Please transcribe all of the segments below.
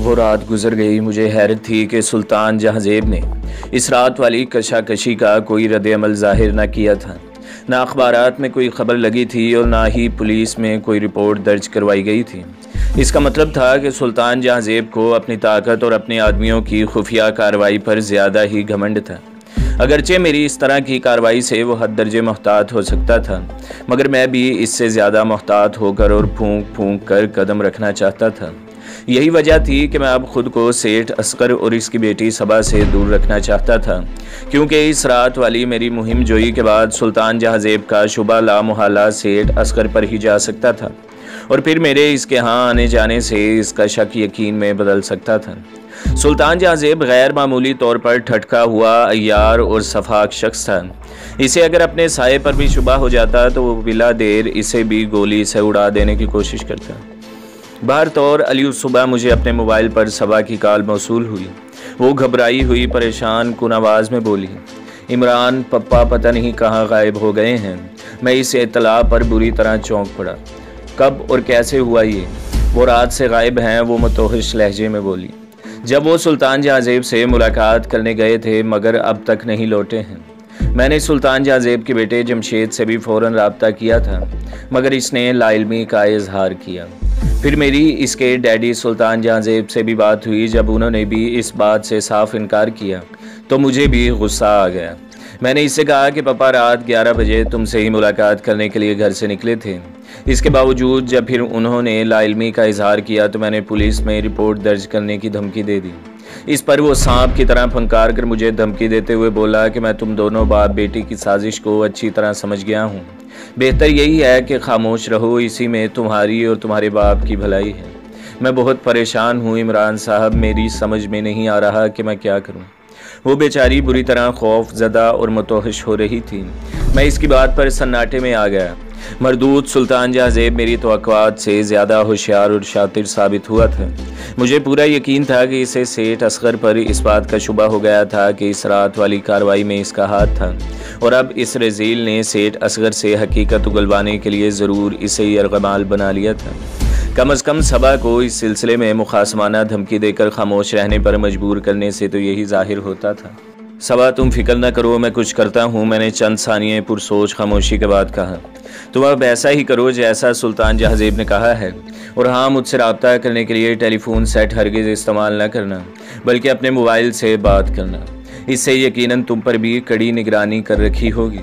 वो रात गुजर गई। मुझे हैरत थी कि सुल्तान जहांज़ेब ने इस रात वाली कशाकशी का कोई रद्द-ए-अमल ज़ाहिर न किया था। ना अखबारात में कोई खबर लगी थी और ना ही पुलिस में कोई रिपोर्ट दर्ज करवाई गई थी। इसका मतलब था कि सुल्तान जहांज़ेब को अपनी ताकत और अपने आदमियों की खुफिया कार्रवाई पर ज़्यादा ही घमंड था। अगरचे मेरी इस तरह की कार्रवाई से वो हद दर्जे मोहतात हो सकता था, मगर मैं भी इससे ज़्यादा मोहतात होकर और फूंक फूंक कर कदम रखना चाहता था। यही वजह थी कि मैं अब खुद को सेठ असगर और इसकी बेटी सबा से दूर रखना चाहता था, क्योंकि इस रात वाली मेरी मुहिम जोई के बाद सुल्तान जहांज़ेब का शुबा लामुहाला सेठ असगर पर ही जा सकता था और फिर मेरे इसके यहाँ आने जाने से इसका शक यकीन में बदल सकता था। सुल्तान जहांज़ेब गैर मामूली तौर पर ठटका हुआ अय्यार और सफाक शख्स था। इसे अगर अपने साये पर भी शुबा हो जाता तो वो बिला देर इसे भी गोली से उड़ा देने की कोशिश करता। बाहर तौर अली सुबह मुझे अपने मोबाइल पर सबा की कॉल मौसूल हुई। वो घबराई हुई परेशान कुन आवाज़ में बोली, इमरान पप्पा पता नहीं कहाँ गायब हो गए हैं। मैं इस इत्तला पर बुरी तरह चौंक पड़ा। कब और कैसे हुआ ये? वो रात से गायब हैं, वो मुतोहिश लहजे में बोली। जब वो सुल्तान जहांज़ेब से मुलाकात करने गए थे मगर अब तक नहीं लौटे हैं। मैंने सुल्तान जहांज़ेब के बेटे जमशेद से भी फ़ौरन रब्ता किया था, मगर इसने लाइल्मी का इजहार किया। फिर मेरी इसके डैडी सुल्तान जहांज़ेब से भी बात हुई। जब उन्होंने भी इस बात से साफ इनकार किया तो मुझे भी गुस्सा आ गया। मैंने इससे कहा कि पापा रात 11 बजे तुमसे ही मुलाकात करने के लिए घर से निकले थे। इसके बावजूद जब फिर उन्होंने लाइल्मी का इजहार किया तो मैंने पुलिस में रिपोर्ट दर्ज करने की धमकी दे दी। इस पर वो सांप की तरह फंकार कर मुझे धमकी देते हुए बोला कि मैं तुम दोनों बाप बेटी की साजिश को अच्छी तरह समझ गया हूँ। बेहतर यही है कि खामोश रहो, इसी में तुम्हारी और तुम्हारे बाप की भलाई है। मैं बहुत परेशान हूँ इमरान साहब, मेरी समझ में नहीं आ रहा कि मैं क्या करूँ। वो बेचारी बुरी तरह खौफ ज़दा और मुतोहिश हो रही थी। मैं इसकी बात पर सन्नाटे में आ गया। मरदूद सुल्तान जहांज़ेब मेरी तवक्कुआत से ज़्यादा होशियार और शातिर साबित हुआ था। मुझे पूरा यकीन था कि इसे सेठ असगर पर इस बात का शुबा हो गया था कि इस रात वाली कार्रवाई में इसका हाथ था और अब इस रज़ील ने सेठ असगर से हकीकत उगलवाने के लिए ज़रूर इसे यरगमाल बना लिया था। कम अज़ कम सबा को इस सिलसिले में मुखासमाना धमकी देकर खामोश रहने पर मजबूर करने से तो यही ज़ाहिर होता था। सबा तुम फिक्र न करो, मैं कुछ करता हूँ, मैंने चंद सानिये पुरसोच खामोशी के बाद कहा। तुम अब ऐसा ही करो जैसा सुल्तान जहांज़ेब ने कहा है, और हाँ, मुझसे रब्ता करने के लिए टेलीफोन सेट हरगिज़ इस्तेमाल न करना, बल्कि अपने मोबाइल से बात करना। इससे यकीनन तुम पर भी कड़ी निगरानी कर रखी होगी।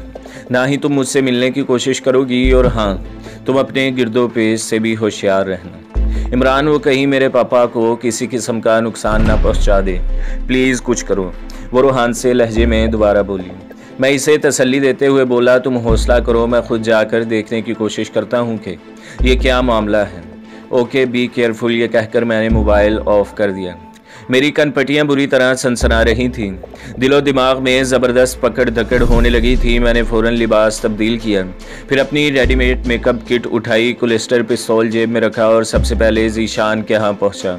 ना ही तुम मुझसे मिलने की कोशिश करोगी, और हाँ, तुम अपने गिरदो पेश से भी होशियार रहना। इमरान वो कहीं मेरे पापा को किसी किस्म का नुकसान ना पहुँचा दे, प्लीज़ कुछ करो। वो रूहान से लहजे में दोबारा बोली। मैं इसे तसल्ली देते हुए बोला, तुम हौसला करो, मैं खुद जाकर देखने की कोशिश करता हूँ कि ये क्या मामला है। ओके, बी केयरफुल, ये कहकर मैंने मोबाइल ऑफ कर दिया। मेरी कनपटियाँ बुरी तरह सनसना रही थीं। दिलो दिमाग में ज़बरदस्त पकड़ धकड़ होने लगी थी। मैंने फ़ौरन लिबास तब्दील किया, फिर अपनी रेडीमेड मेकअप किट उठाई, कुलिस्टर पिस्तौल जेब में रखा और सबसे पहले ज़ीशान के यहाँ पहुँचा।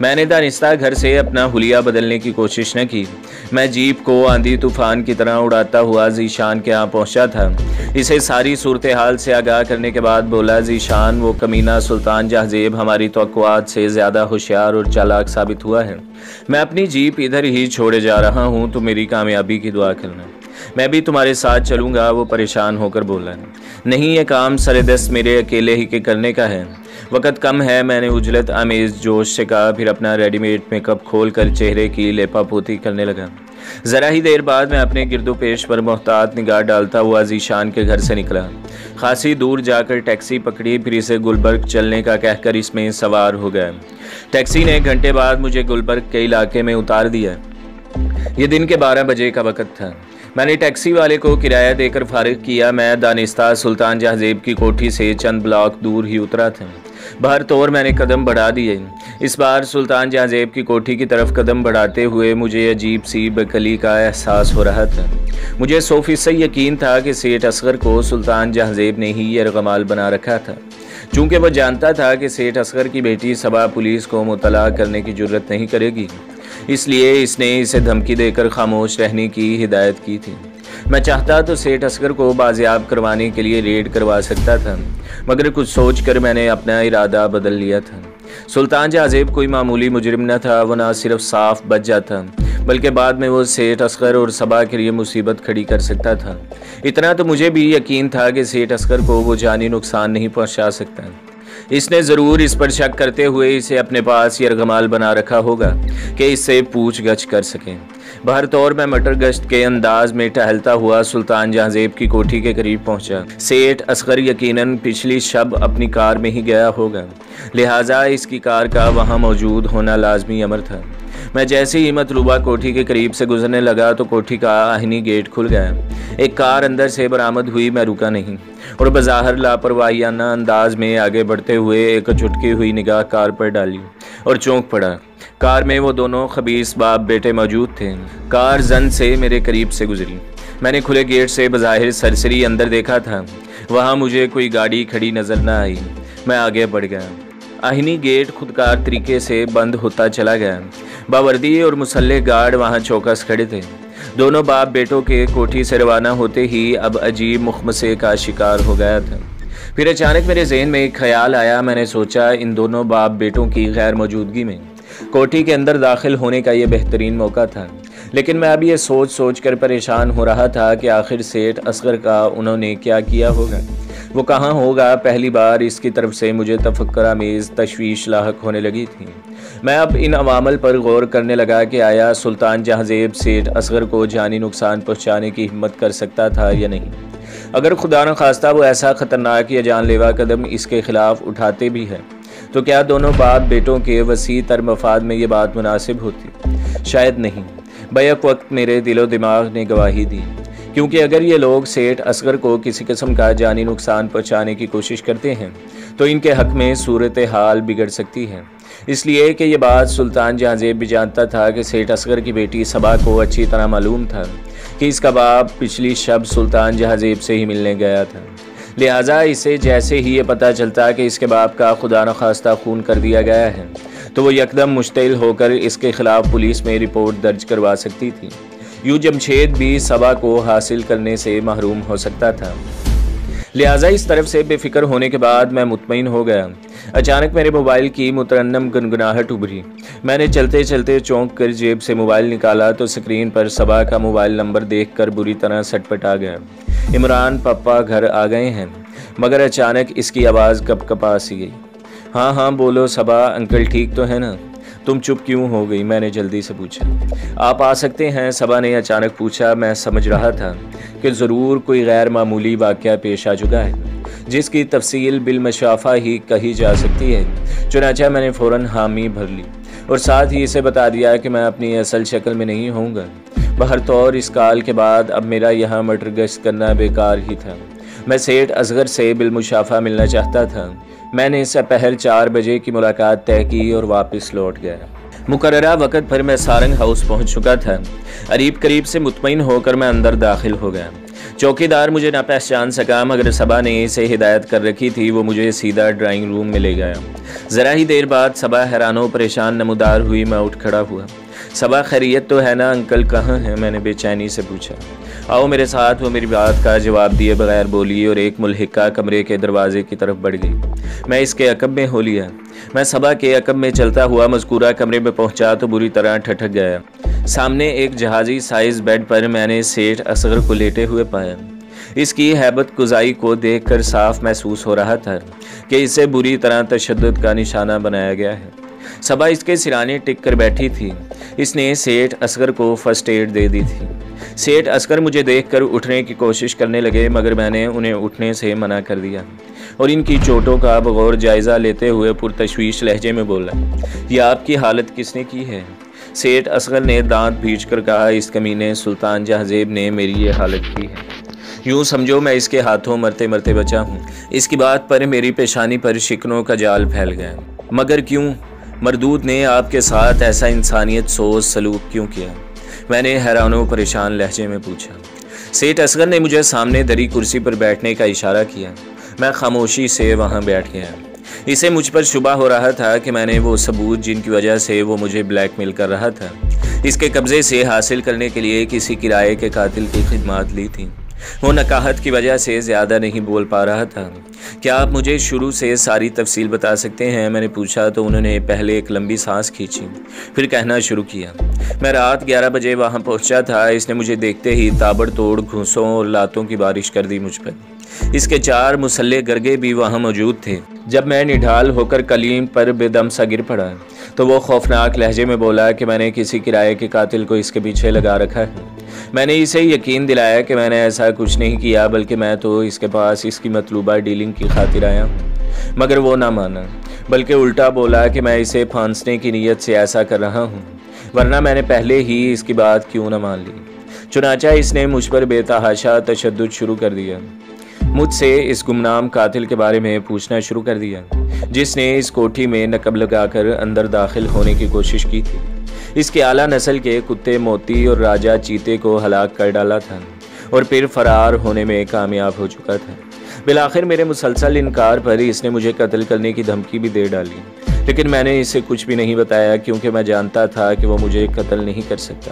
मैंने दानिस्ता घर से अपना हुलिया बदलने की कोशिश न की। मैं जीप को आंधी तूफान की तरह उड़ाता हुआ ज़ीशान के यहाँ पहुँचा था। इसे सारी सूरत हाल से आगाह करने के बाद बोला, ज़ीशान वो कमीना सुल्तान जहांज़ेब हमारी तवक्कुआत से ज़्यादा होशियार और चालाक साबित हुआ है। मैं अपनी जीप इधर ही छोड़े जा रहा हूँ, तो मेरी कामयाबी की दुआ करना। मैं भी तुम्हारे साथ चलूँगा। वो परेशान होकर बोला, नहीं, ये काम सरेदस्त मेरे अकेले ही के करने का है, वक़्त कम है। मैंने उजलत आमेज़ जोश से कहा, फिर अपना रेडीमेड मेकअप खोल कर चेहरे की लेपा पोती करने लगा। ज़रा ही देर बाद मैं अपने गिरदो पेश पर मोहतात निगाह डालता हुआ ज़ीशान के घर से निकला। खासी दूर जाकर टैक्सी पकड़ी, फिर इसे गुलबर्ग चलने का कहकर इसमें सवार हो गया। टैक्सी ने घंटे बाद मुझे गुलबर्ग के इलाके में उतार दिया। ये दिन के 12 बजे का वक़्त था। मैंने टैक्सी वाले को किराया देकर फारिग किया। मैं दानिस्ता सुल्तान जहांज़ेब की कोठी से चंद ब्लॉक दूर ही उतरा था। बाहर तौर मैंने कदम बढ़ा दिए। इस बार सुल्तान जहांज़ेब की कोठी की तरफ कदम बढ़ाते हुए मुझे अजीब सी बेकली का एहसास हो रहा था। मुझे 100% यकीन था कि सेठ असगर को सुल्तान जहांज़ेब ने ही यरगमाल बना रखा था। चूँकि वह जानता था कि सेठ असगर की बेटी सबा पुलिस को मुतला करने की जुर्रत नहीं करेगी, इसलिए इसने इसे धमकी देकर खामोश रहने की हिदायत की थी। मैं चाहता तो सेठ असगर को बाजियाब करवाने के लिए रेड करवा सकता था, मगर कुछ सोचकर मैंने अपना इरादा बदल लिया था। सुल्तान जहाज़ेब कोई मामूली मुजरिम न था। वो ना सिर्फ साफ बच जाता बल्कि बाद में वो सेठ असगर और सबा के लिए मुसीबत खड़ी कर सकता था। इतना तो मुझे भी यकीन था कि सेठ असगर को वो जानी नुकसान नहीं पहुंचा सकता। इसने ज़रूर इस पर शक करते हुए इसे अपने पास यरगमाल बना रखा होगा कि इससे पूछ गछ कर सकें। बहर तौर मैं मटर गश्त के अंदाज में टहलता हुआ सुल्तान जहाज़ेब की कोठी के करीब पहुंचा। सेठ असगर यकीनन पिछली शब अपनी कार में ही गया होगा, लिहाजा इसकी कार का वहां मौजूद होना लाजमी अमर था। मैं जैसे ही मतलूबा कोठी के करीब से गुजरने लगा तो कोठी का आहनी गेट खुल गया। एक कार अंदर से बरामद हुई। मैं रुका नहीं और बज़ाहिर लापरवाहियाना अंदाज में आगे बढ़ते हुए एक झुटकी हुई निगाह कार पर डाली और चौंक पड़ा। कार में वो दोनों खबीस बाप बेटे मौजूद थे। कार जन से मेरे करीब से गुजरी। मैंने खुले गेट से बज़ाहिर सरसरी अंदर देखा था। वहाँ मुझे कोई गाड़ी खड़ी नज़र न आई। मैं आगे बढ़ गया। आहनी गेट खुदकार तरीके से बंद होता चला गया। बावर्दी और मुसल्ले गार्ड वहाँ चौकस खड़े थे। दोनों बाप बेटों के कोठी से रवाना होते ही अब अजीब मुखमसे का शिकार हो गया था। फिर अचानक मेरे जहन में एक ख्याल आया। मैंने सोचा इन दोनों बाप बेटों की गैर मौजूदगी में कोठी के अंदर दाखिल होने का यह बेहतरीन मौका था। लेकिन मैं अब ये सोच सोच कर परेशान हो रहा था कि आखिर सेठ असगर का उन्होंने क्या किया होगा, वो कहाँ होगा। पहली बार इसकी तरफ से मुझे तफक्कुर-आमेज़ तशवीश लाहक होने लगी थी। मैं अब इन अवामल पर गौर करने लगा कि आया सुल्तान जहाज़ेब सेठ असगर को जानी नुकसान पहुँचाने की हिम्मत कर सकता था या नहीं। अगर खुदा न खास्ता वो ऐसा ख़तरनाक या जानलेवा कदम इसके ख़िलाफ़ उठाते भी है तो क्या दोनों बाप बेटों के वसी तर मफाद में ये बात मुनासिब होती? शायद नहीं। बैक वक्त मेरे दिलो दिमाग ने गवाही दी, क्योंकि अगर ये लोग सेठ असगर को किसी किस्म का जानी नुकसान पहुंचाने की कोशिश करते हैं तो इनके हक़ में सूरत हाल बिगड़ सकती है। इसलिए कि ये बात सुल्तान जहाज़ेब भी जानता था कि सेठ असगर की बेटी सबा को अच्छी तरह मालूम था कि इसका बाप पिछली शब सुल्तान जहाज़ेब से ही मिलने गया था। लिहाजा इसे जैसे ही ये पता चलता कि इसके बाप का खुदा न खास्ता खून कर दिया गया है तो वो यकदम मुश्तिल होकर इसके ख़िलाफ़ पुलिस में रिपोर्ट दर्ज करवा सकती थी। यूँ जमशेद भी सबा को हासिल करने से महरूम हो सकता था। लिहाजा इस तरफ से बेफिक्र होने के बाद मैं मुतमईन हो गया। अचानक मेरे मोबाइल की मुतरन्नम गुनगुनाहट उभरी। मैंने चलते चलते चौंक कर जेब से मोबाइल निकाला तो स्क्रीन पर सबा का मोबाइल नंबर देखकर बुरी तरह सटपटा गया। इमरान पापा घर आ गए हैं। मगर अचानक इसकी आवाज़ कपकपा सी गई। हाँ हाँ बोलो सबा, अंकल ठीक तो है ना? तुम चुप क्यों हो गई? मैंने जल्दी से पूछा। आप आ सकते हैं, सबा ने अचानक पूछा। मैं समझ रहा था कि ज़रूर कोई गैर मामूली वाक़या पेश आ चुका है जिसकी तफसील बिलमशाफा ही कही जा सकती है। चुनांचे मैंने फ़ौरन हामी भर ली और साथ ही इसे बता दिया कि मैं अपनी असल शक्ल में नहीं होऊंगा। बहर तौर इस काल के बाद अब मेरा यहाँ मटर गश्त करना बेकार ही था। मैं सेठ असगर से बिलमुशाफा मिलना चाहता था। मैंने दोपहर 4 बजे की मुलाकात तय की और वापस लौट गया। मुकर्ररा वक़्त पर मैं सारंग हाउस पहुंच चुका था। करीब करीब से मुतमईन होकर मैं अंदर दाखिल हो गया। चौकीदार मुझे ना पहचान सका, मगर सबा ने इसे हिदायत कर रखी थी। वो मुझे सीधा ड्राइंग रूम में ले गया। ज़रा ही देर बाद सबा हैरानो परेशान नमूदार हुई। मैं उठ खड़ा हुआ। सबा, खैरियत तो है ना? अंकल कहाँ हैं? मैंने बेचैनी से पूछा। आओ मेरे साथ। वो मेरी बात का जवाब दिए बगैर बोली और एक मुल्हिका कमरे के दरवाजे की तरफ बढ़ गई। मैं इसके अकब में हो लिया। मैं सबा के अकब में चलता हुआ मज़कूरा कमरे में पहुंचा तो बुरी तरह ठठक गया। सामने एक जहाज़ी साइज़ बेड पर मैंने सेठ असगर को लेटे हुए पाया। इसकी हैबत गुज़ाई को देखकर साफ महसूस हो रहा था कि इसे बुरी तरह तशद्दुद का निशाना बनाया गया है। सबा इसके सिराने टिक कर बैठी थी। इसने सेठ असगर को फर्स्ट एड दे दी थी। सेठ असगर मुझे देखकर उठने की कोशिश करने लगे, मगर मैंने उन्हें उठने से मना कर दिया और इनकी चोटों का बगौर जायज़ा लेते हुए पुरतशवीश लहजे में बोला, यह आपकी हालत किसने की है? सेठ असगर ने दांत भींच कर कहा, इस कमीने सुल्तान जहाज़ेब ने मेरी ये हालत की है। यूँ समझो मैं इसके हाथों मरते मरते बचा हूँ। इसकी बात पर मेरी पेशानी पर शिकनों का जाल फैल गया। मगर क्यों? मरदूद ने आपके साथ ऐसा इंसानियत सोच सलूक क्यों किया? मैंने हैरानो परेशान लहजे में पूछा। सेठ असगर ने मुझे सामने दरी कुर्सी पर बैठने का इशारा किया। मैं खामोशी से वहाँ बैठ गया। इसे मुझ पर शुबा हो रहा था कि मैंने वो सबूत जिनकी वजह से वो मुझे ब्लैकमेल कर रहा था, इसके कब्ज़े से हासिल करने के लिए किसी किराए के कातिल की खिदमत ली थी। वो नकाहत की वजह से ज़्यादा नहीं बोल पा रहा था। क्या आप मुझे शुरू से सारी तफसील बता सकते हैं? मैंने पूछा तो उन्होंने पहले एक लंबी सांस खींची, फिर कहना शुरू किया। मैं रात 11 बजे वहाँ पहुँचा था। इसने मुझे देखते ही ताबड़तोड़ घूंसों और लातों की बारिश कर दी मुझ पर। इसके 4 मुसल्ले गरगे भी वहाँ मौजूद थे। जब मैं निढाल होकर कलीम पर बेदम सा गिर पड़ा तो वो खौफनाक लहजे में बोला कि मैंने किसी किराए के कातिल को इसके पीछे लगा रखा है। मैंने इसे यकीन दिलाया कि मैंने ऐसा कुछ नहीं किया, बल्कि मैं तो इसके पास इसकी मतलूबा डीलिंग की खातिर आया हूँ। मगर वो ना माना, बल्कि उल्टा बोला कि मैं इसे फांसने की नीयत से ऐसा कर रहा हूँ, वरना मैंने पहले ही इसकी बात क्यों न मान ली। चुनाचा इसने मुझ पर बेतहाशा तशद्दुद शुरू कर दिया। मुझसे इस गुमनाम कातिल के बारे में पूछना शुरू कर दिया, जिसने इस कोठी में नकब लगाकर अंदर दाखिल होने की कोशिश की थी। इसके आला नस्ल के कुत्ते मोती और राजा चीते को हलाक कर डाला था और फिर फरार होने में कामयाब हो चुका था। बिलाखिर मेरे मुसलसल इनकार पर इसने मुझे कत्ल करने की धमकी भी दे डाली, लेकिन मैंने इसे कुछ भी नहीं बताया, क्योंकि मैं जानता था कि वो मुझे कत्ल नहीं कर सकता।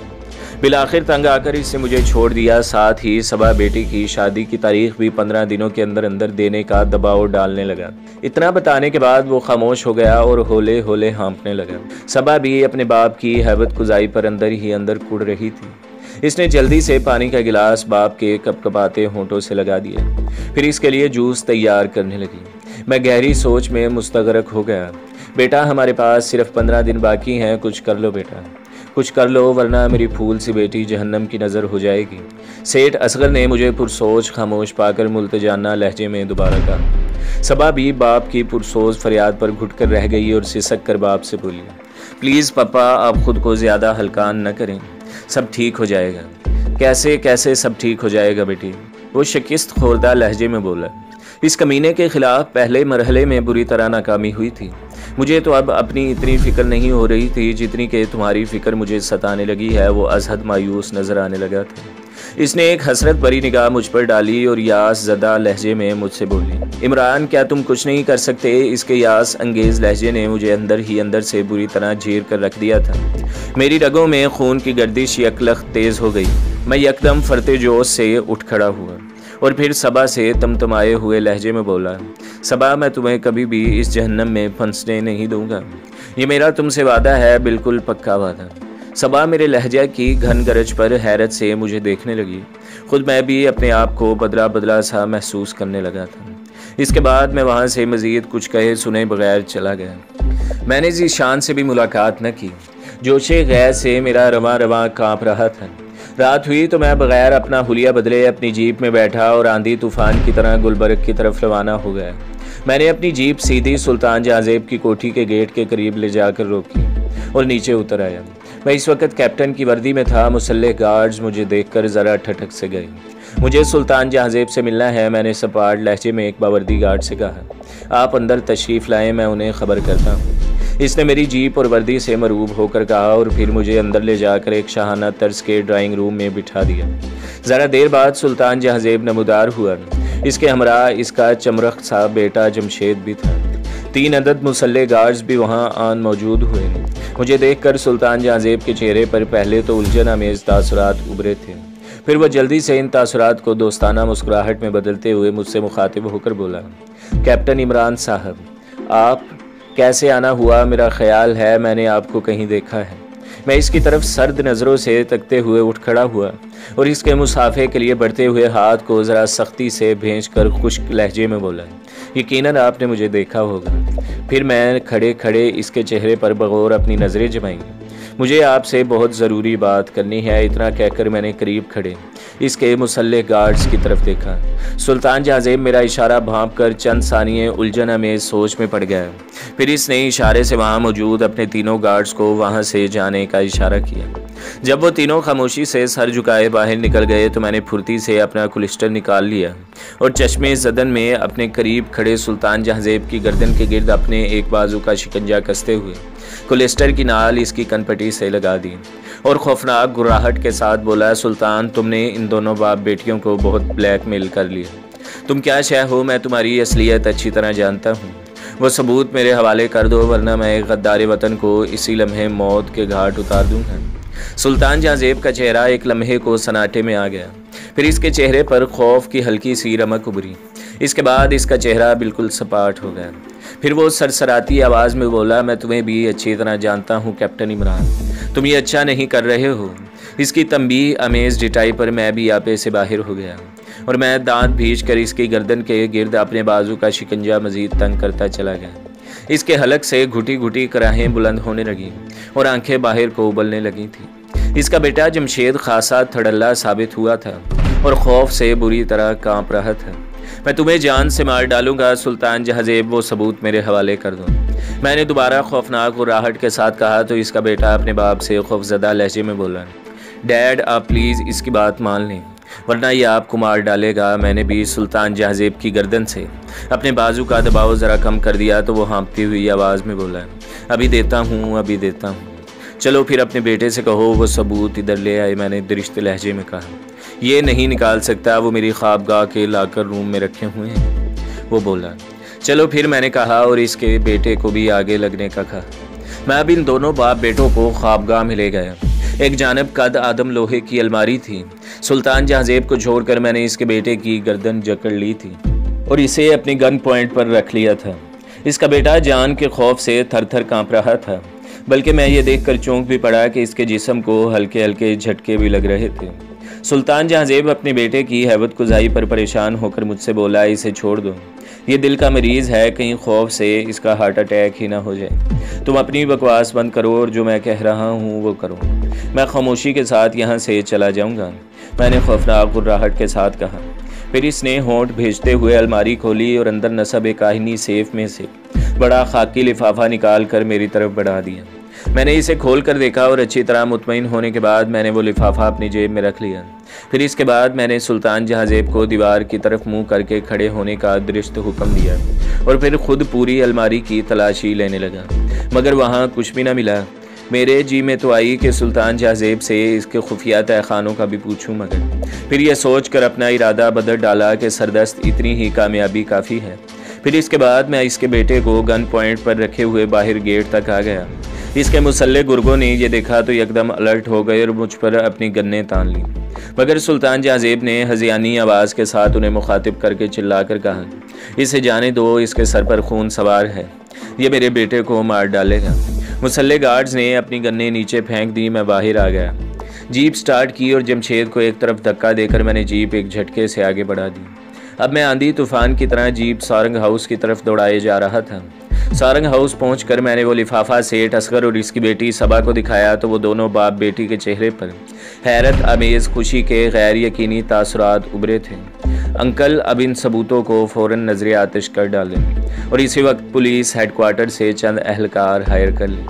बिलाखिर तंग आकर इसने मुझे छोड़ दिया। साथ ही सबा बेटी की शादी की तारीख भी 15 दिनों के अंदर अंदर देने का दबाव डालने लगा। इतना बताने के बाद वो खामोश हो गया और होले होले हाँफने लगा। सबा भी अपने बाप की हैबत गुजाई पर अंदर ही अंदर कुड़ रही थी। इसने जल्दी से पानी का गिलास बाप के कपकपाते होंठों से लगा दिया, फिर इसके लिए जूस तैयार करने लगी। मैं गहरी सोच में मुस्तगरक हो गया। बेटा, हमारे पास सिर्फ 15 दिन बाकी हैं, कुछ कर लो बेटा, कुछ कर लो, वरना मेरी फूल सी बेटी जहन्नम की नज़र हो जाएगी। सेठ असगर ने मुझे पुरसोच खामोश पाकर मुल्तजाना लहजे में दोबारा कहा। सबा भी बाप की पुरसोच फरियाद पर घुट कर रह गई और सिसक कर बाप से बोली, प्लीज़ पापा, आप खुद को ज़्यादा हल्कान न करें, सब ठीक हो जाएगा। कैसे कैसे सब ठीक हो जाएगा बेटी? वो शिकस्त खोरदा लहजे में बोला। इस कमीने के खिलाफ पहले मरहले में बुरी तरह नाकामी हुई थी। मुझे तो अब अपनी इतनी फ़िक्र नहीं हो रही थी जितनी कि तुम्हारी फ़िक्र मुझे सताने लगी है। वो अजहद मायूस नज़र आने लगा था। इसने एक हसरत भरी निगाह मुझ पर डाली और यास ज़दा लहजे में मुझसे बोली, इमरान, क्या तुम कुछ नहीं कर सकते? इसके यास अंगेज़ लहजे ने मुझे अंदर ही अंदर से बुरी तरह झीर कर रख दिया था। मेरी रगों में खून की गर्दिश यकलख तेज़ हो गई। मैं यकदम फरते जोश से उठ खड़ा हुआ और फिर सबा से तमतमाए हुए लहजे में बोला, सबा, मैं तुम्हें कभी भी इस जहन्नम में फंसने नहीं दूंगा। ये मेरा तुमसे वादा है, बिल्कुल पक्का वादा। सबा मेरे लहजा की घन गरज पर हैरत से मुझे देखने लगी। खुद मैं भी अपने आप को बदला बदला सा महसूस करने लगा था। इसके बाद मैं वहाँ से मज़ीद कुछ कहे सुने बगैर चला गया। मैंने ज़ीशान से भी मुलाकात न की। जोशे गैर से मेरा रवां रवां काँप रहा था। रात हुई तो मैं बगैर अपना हुलिया बदले अपनी जीप में बैठा और आंधी तूफान की तरह गुलबर्ग की तरफ रवाना हो गया। मैंने अपनी जीप सीधी सुल्तान जहांजेब की कोठी के गेट के करीब ले जाकर रोकी और नीचे उतर आया। मैं इस वक्त कैप्टन की वर्दी में था। मुसल्ले गार्ड्स मुझे देखकर ज़रा ठटक से गए। मुझे सुल्तान जहांजेब से मिलना है, मैंने सपाट लहजे में एक बावर्दी गार्ड से कहा। आप अंदर तशरीफ़ लाएँ, मैं उन्हें ख़बर करता हूँ। इसने मेरी जीप और वर्दी से मरूब होकर कहा और फिर मुझे अंदर ले जाकर एक शाहाना तर्ज के ड्राइंग रूम में बिठा दिया। ज़रा देर बाद सुल्तान जहांजेब नमूदार हुआ। इसके हमरा इसका चमरख सा बेटा जमशेद भी था। 3 अदद मुसल्ले गार्ड्स भी वहाँ आन मौजूद हुए। मुझे देखकर सुल्तान जहांजेब के चेहरे पर पहले तो उलझन आमेज़ तासुरात उभरे थे, फिर वह जल्दी से इन तासुरात को दोस्ताना मुस्कुराहट में बदलते हुए मुझसे मुखातिब होकर बोला, कैप्टन इमरान साहब, आप कैसे आना हुआ? मेरा ख्याल है मैंने आपको कहीं देखा है। मैं इसकी तरफ सर्द नज़रों से तकते हुए उठ खड़ा हुआ और इसके मुसाफे के लिए बढ़ते हुए हाथ को ज़रा सख्ती से भेंच कर खुश्क लहजे में बोला, यकीनन आपने मुझे देखा होगा। फिर मैं खड़े खड़े इसके चेहरे पर बगौर अपनी नज़रें जमाई। मुझे आपसे बहुत ज़रूरी बात करनी है। इतना कहकर मैंने करीब खड़े इसके मुसल्ले गार्ड्स की तरफ देखा। सुल्तान जहांजेब मेरा इशारा भांप कर चंद सानिये उलझन में सोच में पड़ गया। फिर इसने इशारे से वहाँ मौजूद अपने तीनों गार्ड्स को वहाँ से जाने का इशारा किया। जब वो तीनों खामोशी से सर झुकाए बाहर निकल गए तो मैंने फुर्ती से अपना कुलिस्टर निकाल लिया और चश्मे ज़दन में अपने करीब खड़े सुल्तान जहांजेब की गर्दन के गिर्द अपने एक बाजू का शिकंजा कसते हुए कुलिस्टर की नाल इसकी कनपटी से लगा दी और खौफनाक गुर्राहट के साथ बोला, सुल्तान, तुमने इन दोनों बाप बेटियों को बहुत ब्लैकमेल कर लिया। तुम क्या शय हो, मैं तुम्हारी असलियत अच्छी तरह जानता हूँ। वो सबूत मेरे हवाले कर दो, वरना मैं गद्दार वतन को इसी लम्हे मौत के घाट उतार दूँगा। सुल्तान जहांजेब का चेहरा एक लम्हे को सन्नाटे में आ गया। फिर इसके चेहरे पर खौफ की हल्की सी रमक उभरी। इसके बाद इसका चेहरा बिल्कुल सपाट हो गया। फिर वो सरसराती आवाज़ में बोला, मैं तुम्हें भी अच्छी तरह जानता हूँ कैप्टन इमरान, तुम ये अच्छा नहीं कर रहे हो। इसकी तंबीह अमेज डिटाई पर मैं भी आपे से बाहर हो गया और मैं दांत भींच कर इसकी गर्दन के गिर्द अपने बाजू का शिकंजा मजीद तंग करता चला गया। इसके हलक से घुटी घुटी कराहें बुलंद होने लगी और आंखें बाहर को उबलने लगी थी। इसका बेटा जमशेद खासा थड़ल्ला साबित हुआ था और खौफ से बुरी तरह कांप रहा था। मैं तुम्हें जान से मार डालूंगा सुल्तान जहाज़ेब, वो सबूत मेरे हवाले कर दो। मैंने दोबारा खौफनाक और राहट के साथ कहा तो इसका बेटा अपने बाप से खौफजदा लहजे में बोला, डैड आप प्लीज़ इसकी बात मान लें वरना ये आपको मार डालेगा। मैंने भी सुल्तान जहाज़ेब की गर्दन से अपने बाजू का दबाव ज़रा कम कर दिया तो वो हाँपती हुई आवाज़ में बोला, अभी देता हूँ, अभी देता हूँ। चलो फिर अपने बेटे से कहो वो सबूत इधर ले आए। मैंने दरिश्त लहजे में कहा, ये नहीं निकाल सकता, वो मेरी ख्वाबगाह के लाकर रूम में रखे हुए हैं। वो बोला, चलो फिर। मैंने कहा और इसके बेटे को भी आगे लगने का कहा। मैं अब इन दोनों बाप बेटों को ख्वाबगाह में ले गया। एक जानब कद आदम लोहे की अलमारी थी। सुल्तान जहाज़ेब को छोड़कर मैंने इसके बेटे की गर्दन जकड़ ली थी और इसे अपनी गन पॉइंट पर रख लिया था। इसका बेटा जान के खौफ से थर थर काँप रहा था, बल्कि मैं ये देखकर चौंक भी पड़ा कि इसके जिस्म को हल्के हल्के झटके भी लग रहे थे। सुल्तान जहाज़ेब अपने बेटे की हैबत गुज़ाई पर परेशान होकर मुझसे बोला, इसे छोड़ दो, ये दिल का मरीज़ है, कहीं खौफ से इसका हार्ट अटैक ही ना हो जाए। तुम अपनी बकवास बंद करो और जो मैं कह रहा हूँ वो करो। मैं खामोशी के साथ यहाँ से चला जाऊँगा, मैंने खौफनाक और राहट के साथ कहा। फिर इसने होंठ भेजते हुए अलमारी खोली और अंदर नसब काहिनी सेफ में से बड़ा खाकी लिफाफा निकाल कर मेरी तरफ बढ़ा दिया। मैंने इसे खोल कर देखा और अच्छी तरह मुतमईन होने के बाद मैंने वो लिफाफा अपनी जेब में रख लिया। फिर इसके बाद मैंने सुल्तान जहाज़ेब को दीवार की तरफ मुंह करके खड़े होने का दृष्ट हुक्म दिया और फिर खुद पूरी अलमारी की तलाशी लेने लगा, मगर वहाँ कुछ भी ना मिला। मेरे जी में तो आई कि सुल्तान जहाज़ेब से इसके खुफिया तहखानों का भी पूछूं, मगर फिर यह सोच कर अपना इरादा बदल डाला कि सरदस्त इतनी ही कामयाबी काफ़ी है। फिर इसके बाद मैं इसके बेटे को गन पॉइंट पर रखे हुए बाहर गेट तक आ गया। इसके मुसल्ले गुर्गों ने ये देखा तो एकदम अलर्ट हो गए और मुझ पर अपनी गन्नें तान ली, मगर सुल्तान जहाज़ेब ने हज़ियानी आवाज़ के साथ उन्हें मुखातिब करके चिल्लाकर कहा, इसे जाने दो, इसके सर पर खून सवार है, ये मेरे बेटे को मार डालेगा। मुसल्ले गार्ड्स ने अपनी गन्नें नीचे फेंक दी। मैं बाहर आ गया, जीप स्टार्ट की और जमशेद को एक तरफ धक्का देकर मैंने जीप एक झटके से आगे बढ़ा दी। अब मैं आंधी तूफान की तरह जीप सारंग हाउस की तरफ दौड़ाए जा रहा था। सारंग हाउस पहुंचकर मैंने वो लिफाफा सेठ असगर और इसकी बेटी सबा को दिखाया तो वो दोनों बाप बेटी के चेहरे पर हैरत अमेज़ खुशी के गैर यकीनी तासुरात उभरे थे। अंकल अब इन सबूतों को फ़ौरन नजर आतिश कर डालें और इसी वक्त पुलिस हेडक्वार्टर से चंद अहलकार हायर कर लें,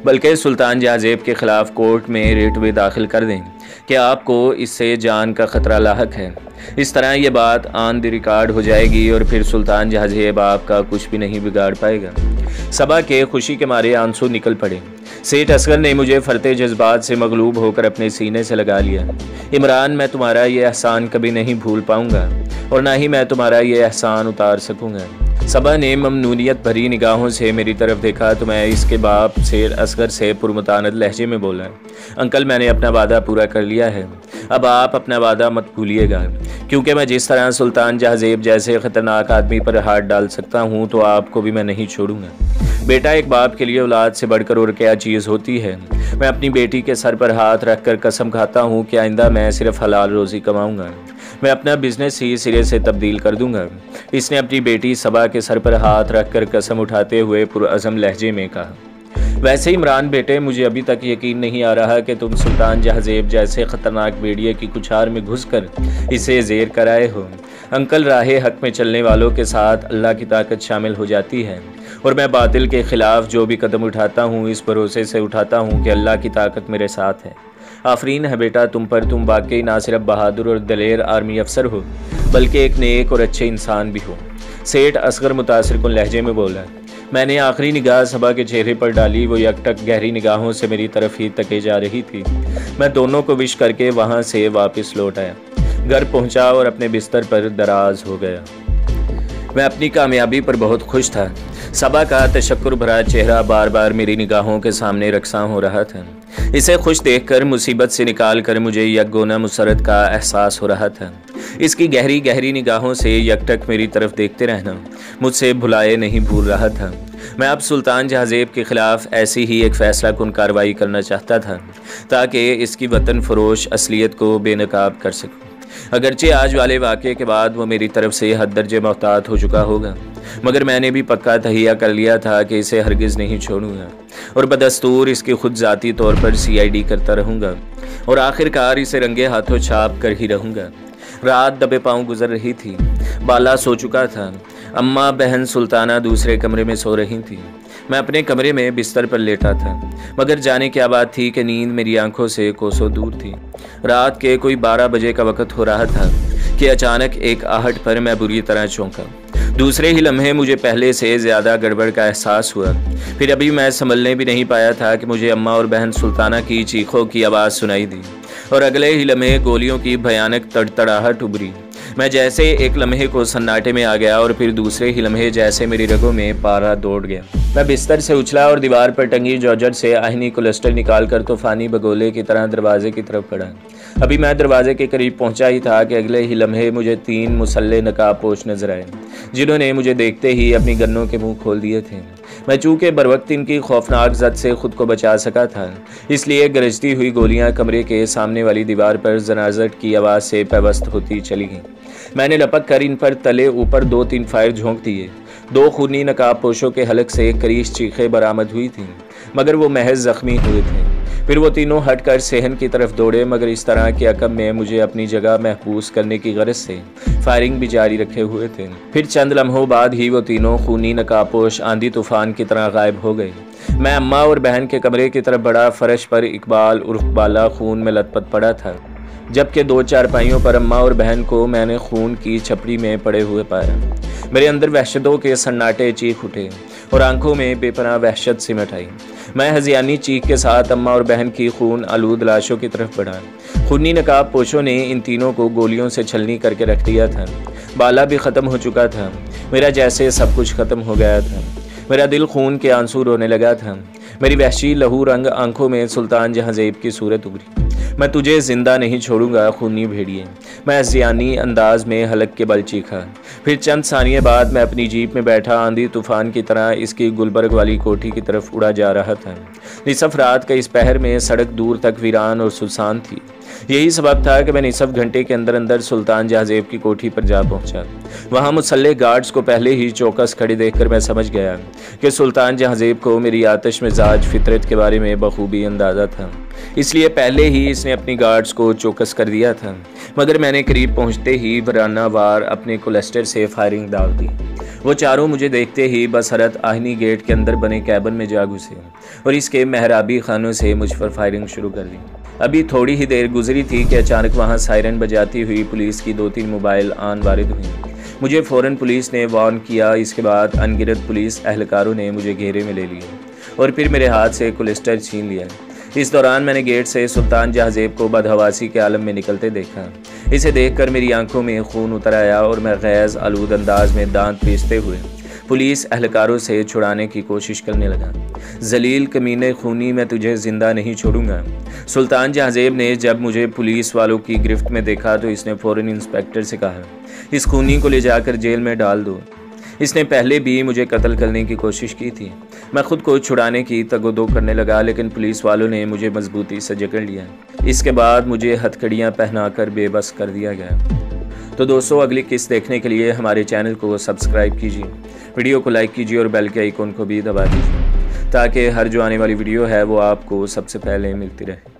बल्कि सुल्तान जहाज़ेब के ख़िलाफ़ कोर्ट में रिट भी दाखिल कर दें कि आपको इससे जान का ख़तरा लाहक है। इस तरह ये बात ऑन द रिकॉर्ड हो जाएगी और फिर सुल्तान जहाज़ेब आपका कुछ भी नहीं बिगाड़ पाएगा। सबा के खुशी के मारे आंसू निकल पड़े। सेठ असगर ने मुझे फरते जज्बात से मगलूब होकर अपने सीने से लगा लिया। इमरान, मैं तुम्हारा ये एहसान कभी नहीं भूल पाऊंगा और ना ही मैं तुम्हारा ये एहसान उतार सकूंगा। सबा ने ममनूनियत भरी निगाहों से मेरी तरफ देखा तो मैं इसके बाप सेठ असगर से पुरमुतानद लहजे में बोला, अंकल मैंने अपना वादा पूरा कर लिया है, अब आप अपना वादा मत भूलिएगा, क्योंकि मैं जिस तरह सुल्तान जहाज़ेब जैसे ख़तरनाक आदमी पर हाथ डाल सकता हूँ तो आपको भी मैं नहीं छोड़ूंगा। बेटा, एक बाप के लिए औलाद से बढ़कर और क्या चीज़ होती है। मैं अपनी बेटी के सर पर हाथ रखकर कसम खाता हूँ कि आइंदा मैं सिर्फ हलाल रोज़ी कमाऊँगा, मैं अपना बिजनेस ही सिरे से तब्दील कर दूँगा। इसने अपनी बेटी सबा के सर पर हाथ रखकर कसम उठाते हुए पुरअज़म लहजे में कहा। वैसे इमरान बेटे, मुझे अभी तक यकीन नहीं आ रहा कि तुम सुल्तान जहाज़ेब जैसे ख़तरनाक भेड़िए की कुछार में घुसकर इसे ज़ेर कराए हो। अंकल, राहे हक में चलने वालों के साथ अल्लाह की ताकत शामिल हो जाती है और मैं बातिल के ख़िलाफ़ जो भी कदम उठाता हूँ इस भरोसे से उठाता हूँ कि अल्लाह की ताकत मेरे साथ है। आफरीन है बेटा तुम पर, तुम वाकई ना सिर्फ बहादुर और दलेर आर्मी अफसर हो बल्कि एक नेक और अच्छे इंसान भी हो। सेठ असगर मुतासिर कुन लहजे में बोला। मैंने आखिरी निगाह सबा के चेहरे पर डाली। वो यकटक गहरी निगाहों से मेरी तरफ ही तके जा रही थी। मैं दोनों को विश करके वहाँ से वापस लौट आया, घर पहुँचा और अपने बिस्तर पर दराज हो गया। मैं अपनी कामयाबी पर बहुत खुश था। सबा का तशक्कुर भरा चेहरा बार बार मेरी निगाहों के सामने रक्सां हो रहा था। इसे खुश देखकर मुसीबत से निकाल कर मुझे यकगोना मुसरत का एहसास हो रहा था। इसकी गहरी गहरी निगाहों से यकटक मेरी तरफ देखते रहना मुझसे भुलाए नहीं भूल रहा था। मैं अब सुल्तान जहाज़ेब के ख़िलाफ़ ऐसी ही एक फ़ैसला कुन कार्रवाई करना चाहता था ताकि इसकी वतन फ़रोश असलियत को बेनकाब कर सकूँ। अगरचे आज वाले वाक़े के बाद वो मेरी तरफ से हद दर्जे मोहतात हो चुका होगा, मगर मैंने भी पक्का तहिया कर लिया था कि इसे हरगिज़ नहीं छोड़ूंगा और बदस्तूर इसकी खुद ज़ाती तौर पर CID करता रहूँगा और आखिरकार इसे रंगे हाथों छाप कर ही रहूँगा। रात दबे पाँव गुजर रही थी। बाला सो चुका था। अम्मा बहन सुल्ताना दूसरे कमरे में सो रही थी। मैं अपने कमरे में बिस्तर पर लेटा था, मगर जाने क्या बात थी कि नींद मेरी आंखों से कोसों दूर थी। रात के कोई 12 बजे का वक्त हो रहा था कि अचानक एक आहट पर मैं बुरी तरह चौंका। दूसरे ही लम्हे मुझे पहले से ज़्यादा गड़बड़ का एहसास हुआ। फिर अभी मैं संभलने भी नहीं पाया था कि मुझे अम्मा और बहन सुल्ताना की चीखों की आवाज़ सुनाई दी और अगले ही लम्हे गोलियों की भयानक तड़तड़ाहट उभरी। मैं जैसे एक लम्हे को सन्नाटे में आ गया और फिर दूसरे ही लम्हे जैसे मेरी रगों में पारा दौड़ गया। मैं बिस्तर से उछला और दीवार पर टंगी जॉर्जेट से आहनी कोलेस्टर निकालकर तूफानी बगोले की तरह दरवाजे की तरफ बढ़ा। अभी मैं दरवाजे के करीब पहुंचा ही था कि अगले ही लम्हे मुझे 3 मुसल्ले नकाबपोश नजर आए, जिन्होंने मुझे देखते ही अपनी गन्नों के मुंह खोल दिए थे। मैं चूँकि बरवक्त इनकी खौफनाक जद से खुद को बचा सका था, इसलिए गरजती हुई गोलियां कमरे के सामने वाली दीवार पर जनाजट की आवाज़ से पेवस्त होती चली गईं। मैंने लपक कर इन पर तले ऊपर 2-3 फायर झोंक दिए। 2 खूनी नकाबपोशों के हलक से करीश चीखें बरामद हुई थीं, मगर वो महज जख्मी हुए थे। फिर वो तीनों हटकर सेहन की तरफ दौड़े, मगर इस तरह के अकब में मुझे अपनी जगह महफूज करने की गरज से फायरिंग भी जारी रखे हुए थे। फिर चंद लम्हों बाद ही वो तीनों खूनी नकाबपोश आंधी तूफान की तरह गायब हो गए। मैं अम्मा और बहन के कमरे की तरफ बढ़ा। फर्श पर इकबाल उर्फ बाला खून में लथपथ पड़ा था, जबकि 2 चारपाइयों पर अम्मा और बहन को मैंने खून की छपड़ी में पड़े हुए पाया। मेरे अंदर वहशतों के सन्नाटे चीख उठे और आंखों में बेपनाह वहशत सिमट आई। मैं हजियानी चीख के साथ अम्मा और बहन की खून आलूद लाशों की तरफ बढ़ा। खूनी नकाबपोशों ने इन तीनों को गोलियों से छलनी करके रख दिया था। बाला भी ख़त्म हो चुका था। मेरा जैसे सब कुछ ख़त्म हो गया था। मेरा दिल खून के आंसू रोने लगा था। मेरी वहशी लहू रंग आंखों में सुल्तान जहाज़ेब की सूरत उभरी। मैं तुझे जिंदा नहीं छोड़ूंगा खूनी भेड़िए, मैं हज़ियानी अंदाज में हलक के बल चीखा। फिर चंद सानिये बाद मैं अपनी जीप में बैठा आंधी तूफान की तरह इसकी गुलबर्ग वाली कोठी की तरफ उड़ा जा रहा था। निसफ रात के इस पहर में सड़क दूर तक वीरान और सुनसान थी। यही सबब था कि मैं निसफ घंटे के अंदर अंदर सुल्तान जहाज़ेब की कोठी पर जा पहुंचा। वहां मुसल्ले गार्ड्स को पहले ही चौकस खड़े देखकर मैं समझ गया कि सुल्तान जहाज़ेब को मेरी आतिश मिजाज फितरत के बारे में बखूबी अंदाज़ा था, इसलिए पहले ही इसने अपनी गार्ड्स को चौकस कर दिया था। मगर मैंने करीब पहुंचते ही वराना वार अपने कोलेस्टर से फायरिंग डाल दी। वो चारों मुझे देखते ही बसरत आहनी गेट के अंदर बने कैबिन में जा घुसे और इसके मेहराबी खानों से मुझ पर फायरिंग शुरू कर दी। अभी थोड़ी ही देर गुजरी थी कि अचानक वहां सायरन बजाती हुई पुलिस की 2-3 मोबाइल आन वारिद हुई। मुझे फ़ौरन पुलिस ने वार्न किया। इसके बाद अनगिनत पुलिस एहलकारों ने मुझे घेरे में ले लिया और फिर मेरे हाथ से कोलेस्टर छीन लिया। इस दौरान मैंने गेट से सुल्तान जहाज़ेब को बदहवासी के आलम में निकलते देखा। इसे देखकर मेरी आंखों में खून उतर आया और मैं गैज़ आलूद अंदाज में दांत पीसते हुए पुलिस एहलकारों से छुड़ाने की कोशिश करने लगा। जलील कमीने खूनी, मैं तुझे ज़िंदा नहीं छोड़ूंगा। सुल्तान जहाज़ेब ने जब मुझे पुलिस वालों की गिरफ्त में देखा तो इसने फ़ौरन इंस्पेक्टर से कहा, इस खूनी को ले जाकर जेल में डाल दो। इसने पहले भी मुझे कत्ल करने की कोशिश की थी। मैं खुद को छुड़ाने की तगोदो करने लगा, लेकिन पुलिस वालों ने मुझे मजबूती से जकड़ लिया। इसके बाद मुझे हथकड़ियाँ पहनाकर बेबस कर दिया गया। तो दोस्तों, अगली किस्त देखने के लिए हमारे चैनल को सब्सक्राइब कीजिए, वीडियो को लाइक कीजिए और बेल के आइकन को भी दबा दीजिए ताकि हर जो आने वाली वीडियो है वो आपको सबसे पहले मिलती रहे।